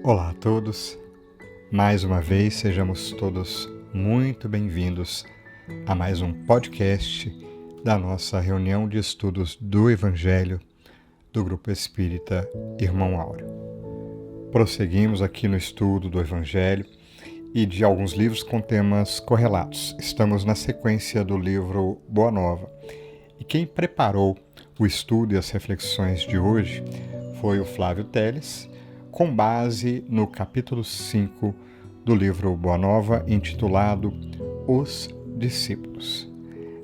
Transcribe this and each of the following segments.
Olá a todos, mais uma vez sejamos todos muito bem-vindos a mais um podcast da nossa reunião de estudos do Evangelho do Grupo Espírita Irmão Áureo. Prosseguimos aqui no estudo do Evangelho e de alguns livros com temas correlatos. Estamos na sequência do livro Boa Nova e quem preparou o estudo e as reflexões de hoje foi o Flávio Teles, com base no capítulo 5 do livro Boa Nova, intitulado Os Discípulos.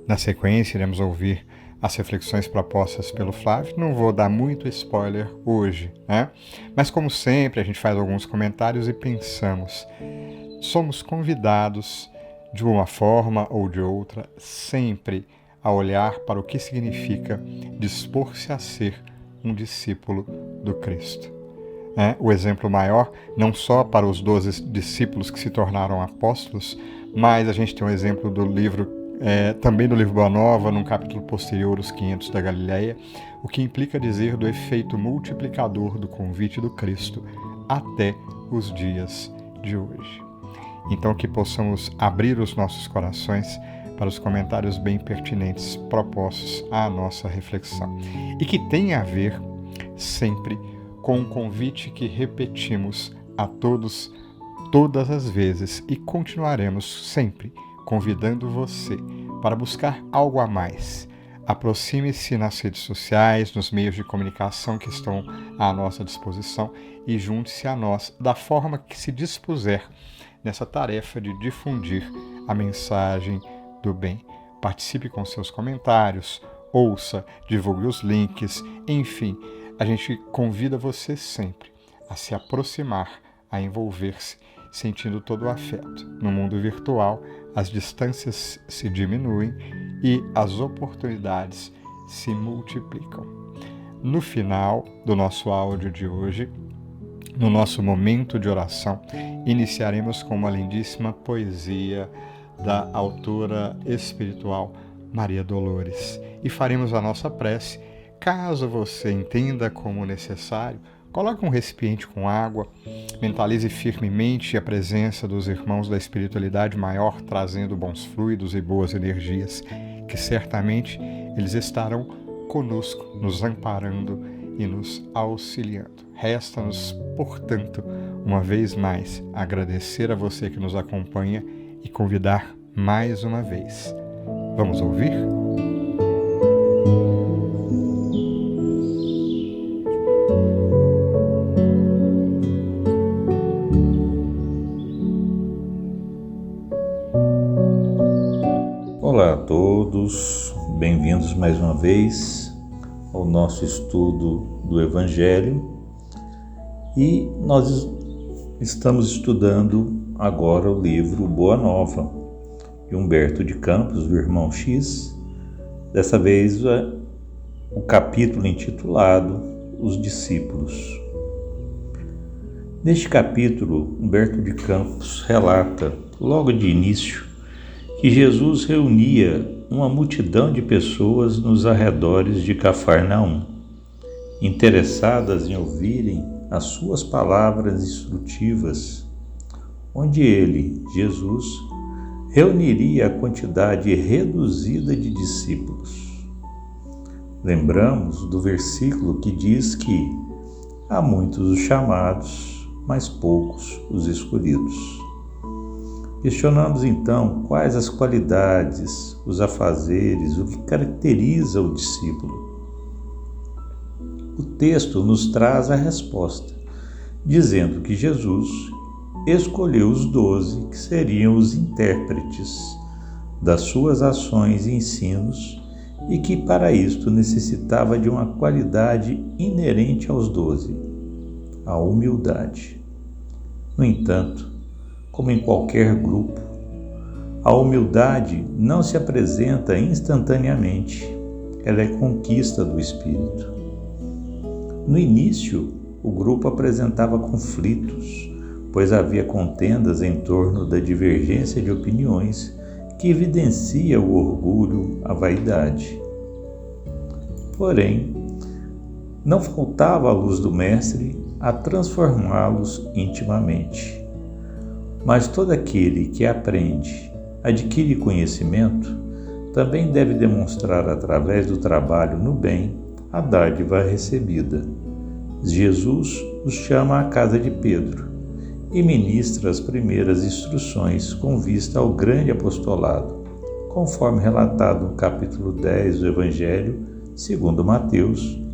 Na sequência, iremos ouvir as reflexões propostas pelo Flávio. Não vou dar muito spoiler hoje, né? Mas, como sempre, a gente faz alguns comentários e pensamos. Somos convidados, de uma forma ou de outra, sempre a olhar para o que significa dispor-se a ser um discípulo do Cristo. O exemplo maior, não só para os 12 discípulos que se tornaram apóstolos, mas a gente tem um exemplo do livro, também do livro Boa Nova, num capítulo posterior, os 500 da Galileia, o que implica dizer do efeito multiplicador do convite do Cristo até os dias de hoje. Então, que possamos abrir os nossos corações para os comentários bem pertinentes propostos à nossa reflexão. E que tem a ver sempre com um convite que repetimos a todos, todas as vezes, e continuaremos sempre convidando você para buscar algo a mais. Aproxime-se nas redes sociais, nos meios de comunicação que estão à nossa disposição e junte-se a nós da forma que se dispuser nessa tarefa de difundir a mensagem do bem. Participe com seus comentários, ouça, divulgue os links, enfim, a gente convida você sempre a se aproximar, a envolver-se, sentindo todo o afeto. No mundo virtual, as distâncias se diminuem e as oportunidades se multiplicam. No final do nosso áudio de hoje, no nosso momento de oração, iniciaremos com uma lindíssima poesia da autora espiritual Maria Dolores e faremos a nossa prece. Caso você entenda como necessário, coloque um recipiente com água, mentalize firmemente a presença dos irmãos da espiritualidade maior, trazendo bons fluidos e boas energias, que certamente eles estarão conosco, nos amparando e nos auxiliando. Resta-nos, portanto, uma vez mais, agradecer a você que nos acompanha e convidar mais uma vez. Vamos ouvir? Olá a todos, bem-vindos mais uma vez ao nosso estudo do Evangelho e nós estamos estudando agora o livro Boa Nova, de Humberto de Campos, do Irmão X, dessa vez o capítulo intitulado Os Discípulos. Neste capítulo, Humberto de Campos relata, logo de início, que Jesus reunia uma multidão de pessoas nos arredores de Cafarnaum, interessadas em ouvirem as suas palavras instrutivas, onde ele, Jesus, reuniria a quantidade reduzida de discípulos. Lembramos do versículo que diz que há muitos os chamados, mas poucos os escolhidos. Questionamos então quais as qualidades, os afazeres, o que caracteriza o discípulo. O texto nos traz a resposta, dizendo que Jesus escolheu os 12 que seriam os intérpretes das suas ações e ensinos e que para isto necessitava de uma qualidade inerente aos 12, a humildade. No entanto, como em qualquer grupo, a humildade não se apresenta instantaneamente, ela é conquista do espírito. No início, o grupo apresentava conflitos, pois havia contendas em torno da divergência de opiniões que evidencia o orgulho, a vaidade. Porém, Não faltava a luz do Mestre a transformá-los intimamente. Mas todo aquele que aprende, adquire conhecimento, também deve demonstrar através do trabalho no bem a dádiva recebida. Jesus os chama à casa de Pedro e ministra as primeiras instruções com vista ao grande apostolado, conforme relatado no capítulo 10 do Evangelho segundo Mateus,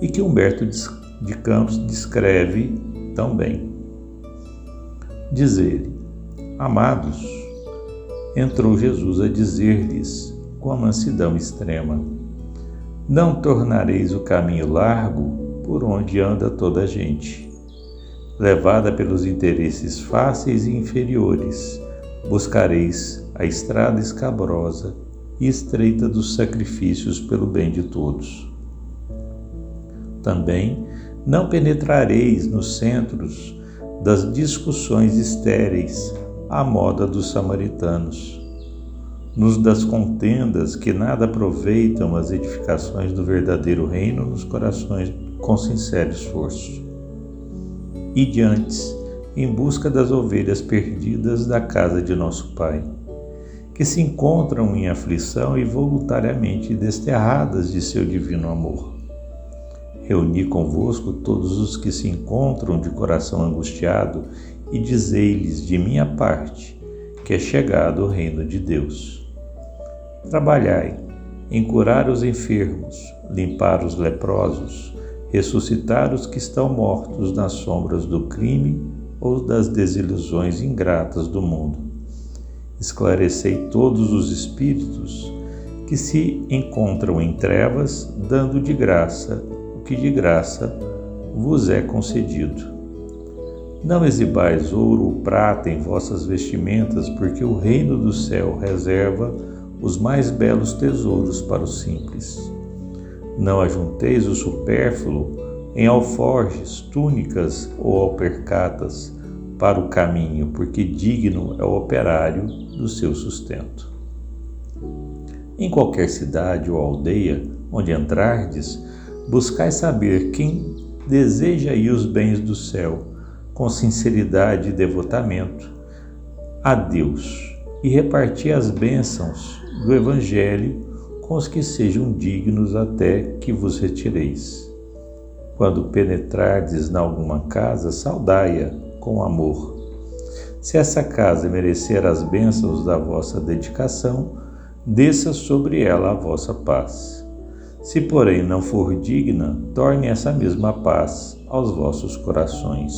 e que Humberto de Campos descreve tão bem. Diz ele: Amados, entrou Jesus a dizer-lhes com a mansidão extrema: Não tornareis o caminho largo por onde anda toda a gente. Levada pelos interesses fáceis e inferiores, buscareis a estrada escabrosa e estreita dos sacrifícios pelo bem de todos. Também não penetrareis nos centros das discussões estéreis à moda dos samaritanos, nos das contendas que nada aproveitam as edificações do verdadeiro reino nos corações com sincero esforço. Ide antes em busca das ovelhas perdidas da casa de nosso Pai, que se encontram em aflição e voluntariamente desterradas de seu divino amor. Reuni convosco todos os que se encontram de coração angustiado e dizei-lhes de minha parte que é chegado o reino de Deus. Trabalhai em curar os enfermos, limpar os leprosos, ressuscitar os que estão mortos nas sombras do crime ou das desilusões ingratas do mundo. Esclarecei todos os espíritos que se encontram em trevas, dando de graça o que de graça vos é concedido. Não exibais ouro ou prata em vossas vestimentas, porque o reino do céu reserva os mais belos tesouros para os simples. Não ajunteis o supérfluo em alforjes, túnicas ou alpercatas para o caminho, porque digno é o operário do seu sustento. Em qualquer cidade ou aldeia onde entrardes, buscai saber quem deseja ir os bens do céu, com sinceridade e devotamento a Deus, e reparti as bênçãos do Evangelho com os que sejam dignos até que vos retireis. Quando penetrardes na alguma casa, saudai-a com amor. Se essa casa merecer as bênçãos da vossa dedicação, desça sobre ela a vossa paz. Se, porém, não for digna, torne essa mesma paz aos vossos corações.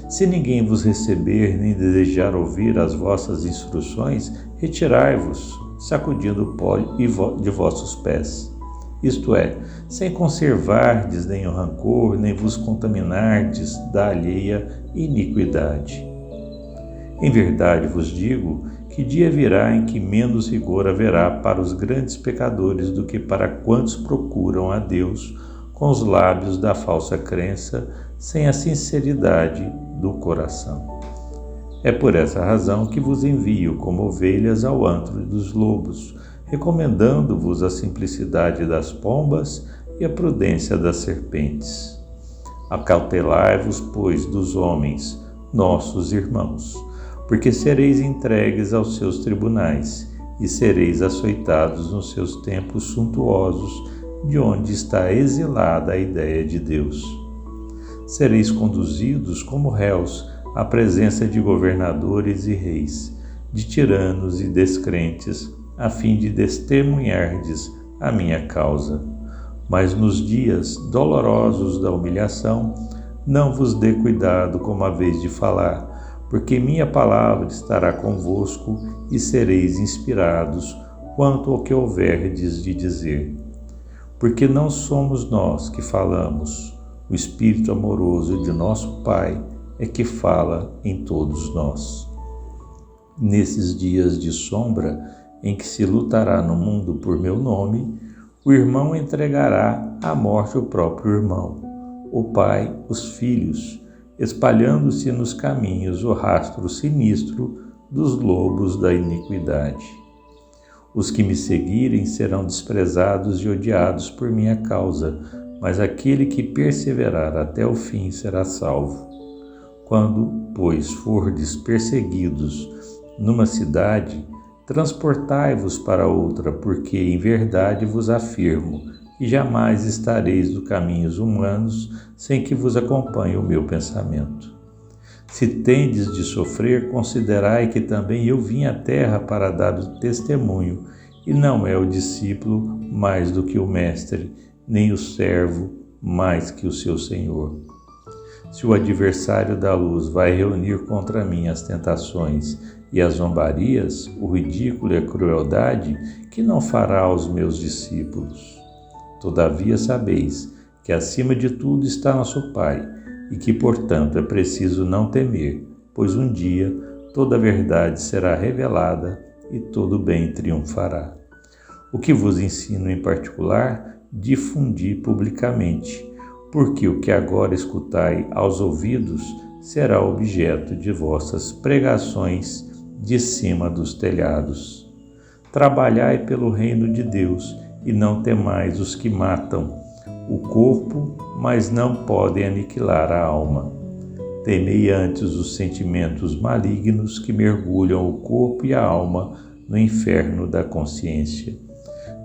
Se ninguém vos receber nem desejar ouvir as vossas instruções, retirai-vos, sacudindo o pó de vossos pés. Isto é, sem conservardes nenhum rancor, nem vos contaminardes da alheia iniquidade. Em verdade vos digo que dia virá em que menos rigor haverá para os grandes pecadores do que para quantos procuram a Deus com os lábios da falsa crença, sem a sinceridade do coração. É por essa razão que vos envio como ovelhas ao antro dos lobos, recomendando-vos a simplicidade das pombas e a prudência das serpentes. Acautelai-vos, pois, dos homens, nossos irmãos, porque sereis entregues aos seus tribunais e sereis açoitados nos seus templos suntuosos, de onde está exilada a ideia de Deus. Sereis conduzidos como réus à presença de governadores e reis, de tiranos e descrentes, a fim de testemunhardes a minha causa. Mas nos dias dolorosos da humilhação, não vos dê cuidado como haveis de falar, porque minha palavra estará convosco e sereis inspirados quanto ao que houverdes de dizer. Porque não somos nós que falamos, o Espírito amoroso de nosso Pai é que fala em todos nós. Nesses dias de sombra, em que se lutará no mundo por meu nome, o irmão entregará à morte o próprio irmão, o pai os filhos, espalhando-se nos caminhos o rastro sinistro dos lobos da iniquidade. Os que me seguirem serão desprezados e odiados por minha causa, mas aquele que perseverar até o fim será salvo. Quando, pois, fordes perseguidos numa cidade, transportai-vos para outra, porque em verdade vos afirmo que jamais estareis dos caminhos humanos sem que vos acompanhe o meu pensamento. Se tendes de sofrer, considerai que também eu vim à terra para dar o testemunho, e não é o discípulo mais do que o mestre, nem o servo mais que o seu senhor. Se o adversário da luz vai reunir contra mim as tentações e as zombarias, o ridículo e a crueldade, que não fará aos meus discípulos? Todavia sabeis que acima de tudo está nosso Pai, e que, portanto, é preciso não temer, pois um dia toda a verdade será revelada e todo o bem triunfará. O que vos ensino em particular, difundi publicamente, porque o que agora escutai aos ouvidos será objeto de vossas pregações de cima dos telhados. Trabalhai pelo reino de Deus e não temais os que matam o corpo, mas não podem aniquilar a alma. Temei antes os sentimentos malignos que mergulham o corpo e a alma no inferno da consciência.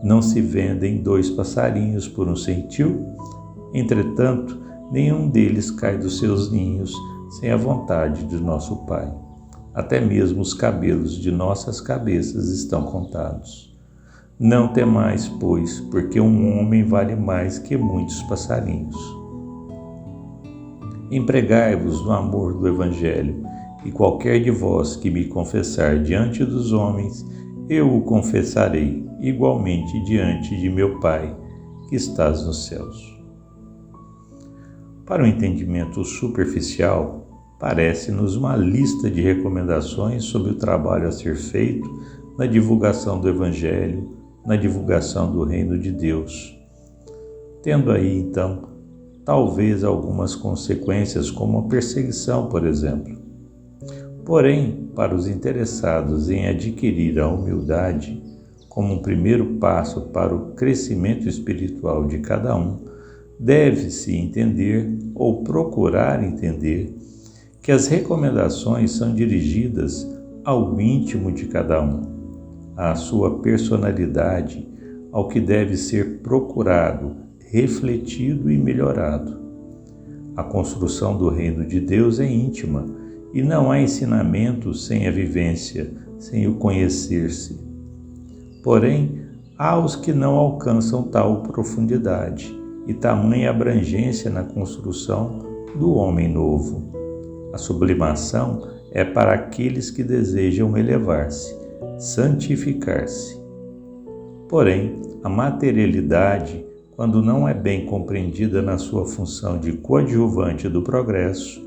Não se vendem 2 passarinhos por 1 centil? Entretanto, nenhum deles cai dos seus ninhos sem a vontade de nosso Pai. Até mesmo os cabelos de nossas cabeças estão contados. Não temais, pois, porque um homem vale mais que muitos passarinhos. Empregai-vos no amor do Evangelho, e qualquer de vós que me confessar diante dos homens, eu o confessarei igualmente diante de meu Pai, que estás nos céus. Para o entendimento superficial, parece-nos uma lista de recomendações sobre o trabalho a ser feito na divulgação do Evangelho, na divulgação do Reino de Deus. Tendo aí, então, talvez algumas consequências, como a perseguição, por exemplo. Porém, para os interessados em adquirir a humildade, como um primeiro passo para o crescimento espiritual de cada um, deve-se entender ou procurar entender que as recomendações são dirigidas ao íntimo de cada um, à sua personalidade, ao que deve ser procurado, refletido e melhorado. A construção do reino de Deus é íntima e não há ensinamento sem a vivência, sem o conhecer-se. Porém, há os que não alcançam tal profundidade e tamanha abrangência na construção do homem novo. A sublimação é para aqueles que desejam elevar-se, santificar-se. Porém, a materialidade, quando não é bem compreendida na sua função de coadjuvante do progresso,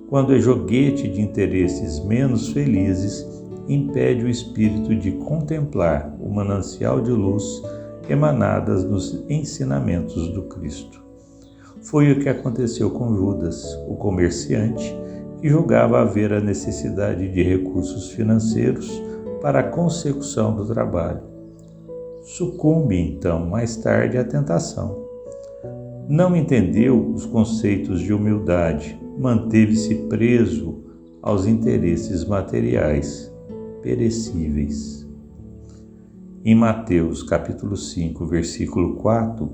quando é joguete de interesses menos felizes, impede o espírito de contemplar o manancial de luz emanadas nos ensinamentos do Cristo. Foi o que aconteceu com Judas, o comerciante, que julgava haver a necessidade de recursos financeiros para a consecução do trabalho. Sucumbe, então, mais tarde à tentação. Não entendeu os conceitos de humildade, manteve-se preso aos interesses materiais, perecíveis. Em Mateus, capítulo 5, versículo 4,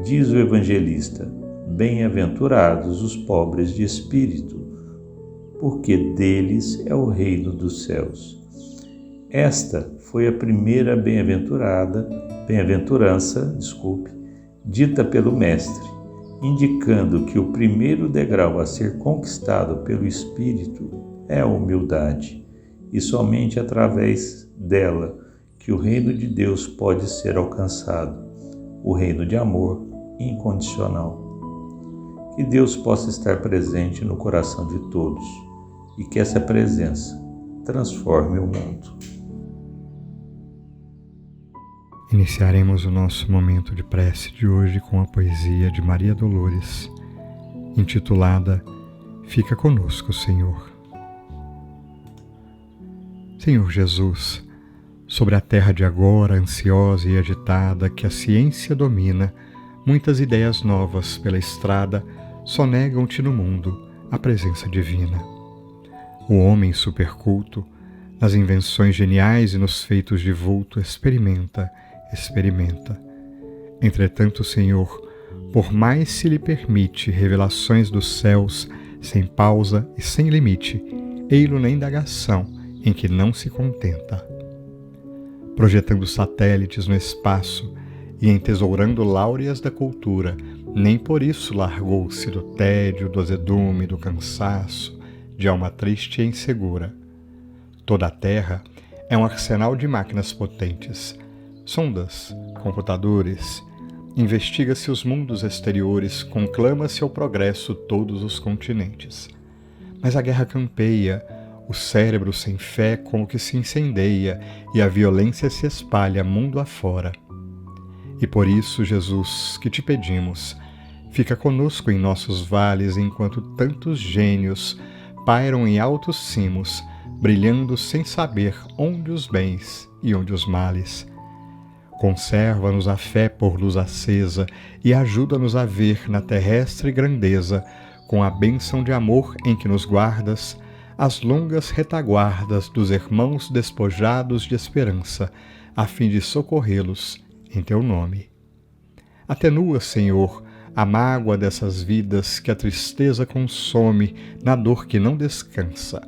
diz o evangelista: Bem-aventurados os pobres de espírito, porque deles é o reino dos céus. Esta foi a primeira bem-aventurança, dita pelo Mestre, indicando que o primeiro degrau a ser conquistado pelo Espírito é a humildade, e somente através dela que o reino de Deus pode ser alcançado, o reino de amor incondicional. Que Deus possa estar presente no coração de todos e que essa presença transforme o mundo. Iniciaremos o nosso momento de prece de hoje com a poesia de Maria Dolores, intitulada Fica conosco, Senhor. Senhor Jesus, sobre a terra de agora, ansiosa e agitada, que a ciência domina, muitas ideias novas pela estrada sonegam-te no mundo a presença divina. O homem superculto, nas invenções geniais e nos feitos de vulto, experimenta. Entretanto, Senhor, por mais se lhe permite revelações dos céus, sem pausa e sem limite, ei-lo na indagação em que não se contenta. Projetando satélites no espaço e entesourando láureas da cultura, nem por isso largou-se do tédio, do azedume, do cansaço, de alma triste e insegura. Toda a Terra é um arsenal de máquinas potentes, sondas, computadores. Investiga-se os mundos exteriores, conclama-se ao progresso todos os continentes. Mas a guerra campeia, o cérebro sem fé como que se incendeia e a violência se espalha mundo afora. E por isso, Jesus, que te pedimos, fica conosco em nossos vales enquanto tantos gênios pairam em altos cimos, brilhando sem saber onde os bens e onde os males. Conserva-nos a fé por luz acesa e ajuda-nos a ver na terrestre grandeza, com a bênção de amor em que nos guardas, as longas retaguardas dos irmãos despojados de esperança, a fim de socorrê-los em teu nome. Atenua, Senhor, a mágoa dessas vidas que a tristeza consome na dor que não descansa.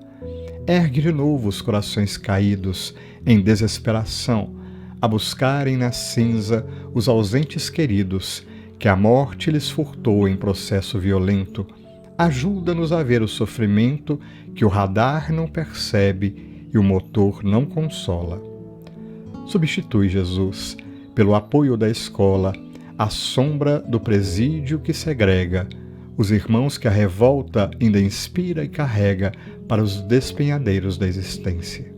Ergue de novo os corações caídos em desesperação, a buscarem na cinza os ausentes queridos, que a morte lhes furtou em processo violento. Ajuda-nos a ver o sofrimento que o radar não percebe e o motor não consola. Substitui, Jesus, pelo apoio da escola, a sombra do presídio que segrega, os irmãos que a revolta ainda inspira e carrega para os despenhadeiros da existência.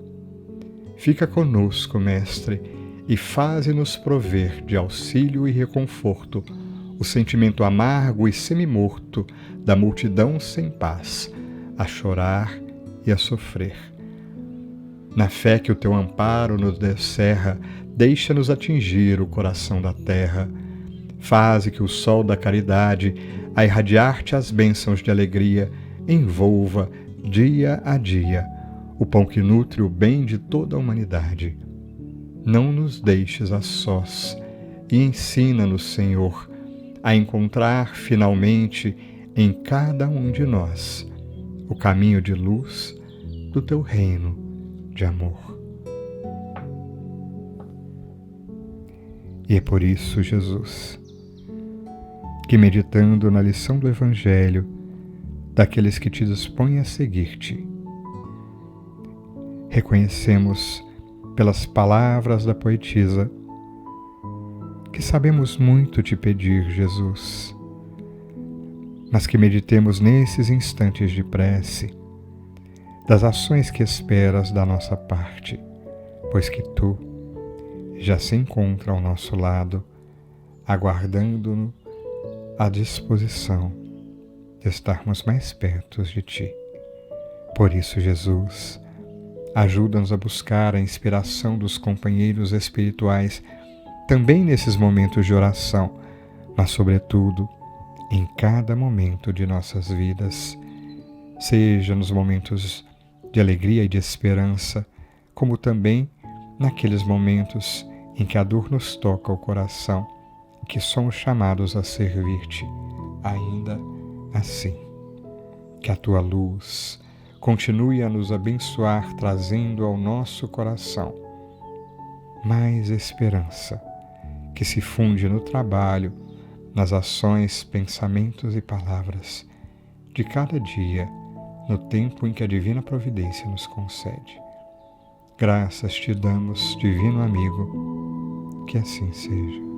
Fica conosco, Mestre, e faze-nos prover de auxílio e reconforto o sentimento amargo e semimorto da multidão sem paz, a chorar e a sofrer. Na fé que o teu amparo nos descerra, deixa-nos atingir o coração da terra. Faze que o sol da caridade, a irradiar-te as bênçãos de alegria, envolva, dia a dia, o pão que nutre o bem de toda a humanidade. Não nos deixes a sós e ensina-nos, Senhor, a encontrar finalmente em cada um de nós o caminho de luz do teu reino de amor. E é por isso, Jesus, que meditando na lição do Evangelho daqueles que te dispõem a seguir-te, reconhecemos pelas palavras da poetisa que sabemos muito te pedir, Jesus, mas que meditemos nesses instantes de prece das ações que esperas da nossa parte, pois que tu já se encontra ao nosso lado, aguardando-nos à disposição de estarmos mais perto de ti. Por isso, Jesus, ajuda-nos a buscar a inspiração dos companheiros espirituais, também nesses momentos de oração, mas, sobretudo, em cada momento de nossas vidas, seja nos momentos de alegria e de esperança, como também naqueles momentos em que a dor nos toca o coração, que somos chamados a servir-te, ainda assim. Que a tua luz continue a nos abençoar, trazendo ao nosso coração mais esperança, que se funde no trabalho, nas ações, pensamentos e palavras de cada dia, no tempo em que a divina providência nos concede. Graças te damos, divino amigo, que assim seja.